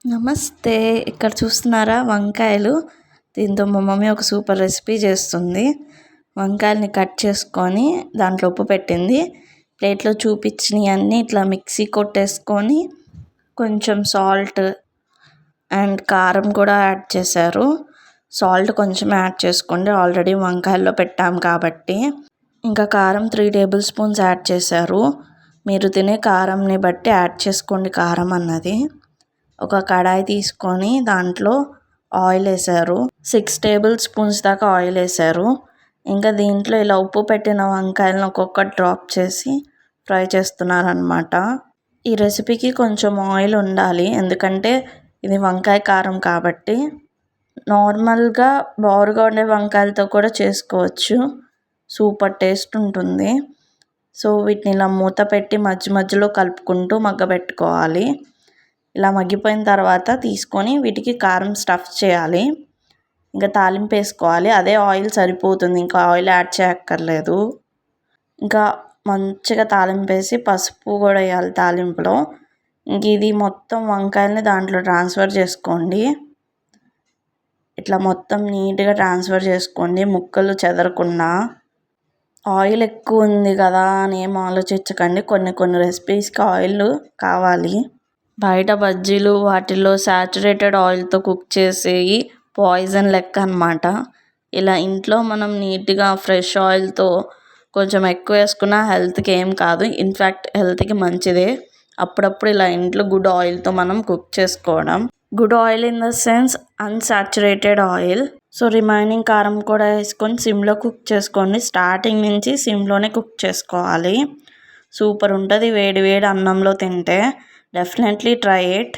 నమస్తే. ఇక్కడ చూస్తున్నారా వంకాయలు. దీంతో మా మమ్మీ ఒక సూపర్ రెసిపీ చేస్తుంది. వంకాయల్ని కట్ చేసుకొని దాంట్లో ఉప్పు పెట్టింది. ప్లేట్లో చూపించినవన్నీ ఇట్లా మిక్సీ కొట్టేసుకొని కొంచెం సాల్ట్ అండ్ కారం కూడా యాడ్ చేశారు. సాల్ట్ కొంచెం యాడ్ చేసుకోండి, ఆల్రెడీ వంకాయల్లో పెట్టాం కాబట్టి. ఇంకా కారం 3 టేబుల్ స్పూన్స్ యాడ్ చేశారు. మీరు తినే కారంని బట్టి యాడ్ చేసుకోండి కారం అన్నది. ఒక కడాయి తీసుకొని దాంట్లో ఆయిల్ వేసారు. 6 టేబుల్ స్పూన్స్ దాకా ఆయిల్ వేసారు. ఇంకా దీంట్లో ఇలా ఉప్పు పెట్టిన వంకాయలను ఒక్కొక్కటి డ్రాప్ చేసి ఫ్రై చేస్తున్నారనమాట. ఈ రెసిపీకి కొంచెం ఆయిల్ ఉండాలి, ఎందుకంటే ఇది వంకాయ కారం కాబట్టి. నార్మల్గా బారుగా ఉండే వంకాయలతో కూడా చేసుకోవచ్చు, సూపర్ టేస్ట్ ఉంటుంది. సో వీటిని ఇలా మూత పెట్టి మధ్య మధ్యలో కలుపుకుంటూ మగ్గబెట్టుకోవాలి. ఇలా మగ్గిపోయిన తర్వాత తీసుకొని వీటికి కారం స్టఫ్ చేయాలి. ఇంకా తాలింపు వేసుకోవాలి. అదే ఆయిల్ సరిపోతుంది, ఇంకా ఆయిల్ యాడ్ చేయక్కర్లేదు. ఇంకా మంచిగా తాలింపు వేసి పసుపు కూడా వేయాలి తాలింపులో. ఇంక ఇది మొత్తం వంకాయల్ని దాంట్లో ట్రాన్స్ఫర్ చేసుకోండి. ఇట్లా మొత్తం నీట్గా ట్రాన్స్ఫర్ చేసుకోండి, ముక్కలు చెదరకుండా. ఆయిల్ ఎక్కువ ఉంది కదా అని ఏం ఆలోచించకండి, కొన్ని రెసిపీస్కి ఆయిల్ కావాలి. బయట బజ్జీలు వాటిల్లో శాచురేటెడ్ ఆయిల్తో కుక్ చేసేవి పాయిజన్ లెక్క అనమాట. ఇలా ఇంట్లో మనం నీట్గా ఫ్రెష్ ఆయిల్తో కొంచెం ఎక్కువ వేసుకున్న హెల్త్కి ఏం కాదు, ఇన్ఫ్యాక్ట్ హెల్త్కి మంచిదే. అప్పుడప్పుడు ఇలా ఇంట్లో గుడ్ ఆయిల్తో మనం కుక్ చేసుకోవడం. Good oil in the sense unsaturated oil. So remaining కారం కూడా వేసుకొని సిమ్లో కుక్ చేసుకోండి. స్టార్టింగ్ నుంచి సిమ్లోనే కుక్ చేసుకోవాలి. సూపర్ ఉంటుంది వేడి వేడి అన్నంలో తింటే. Definitely try it.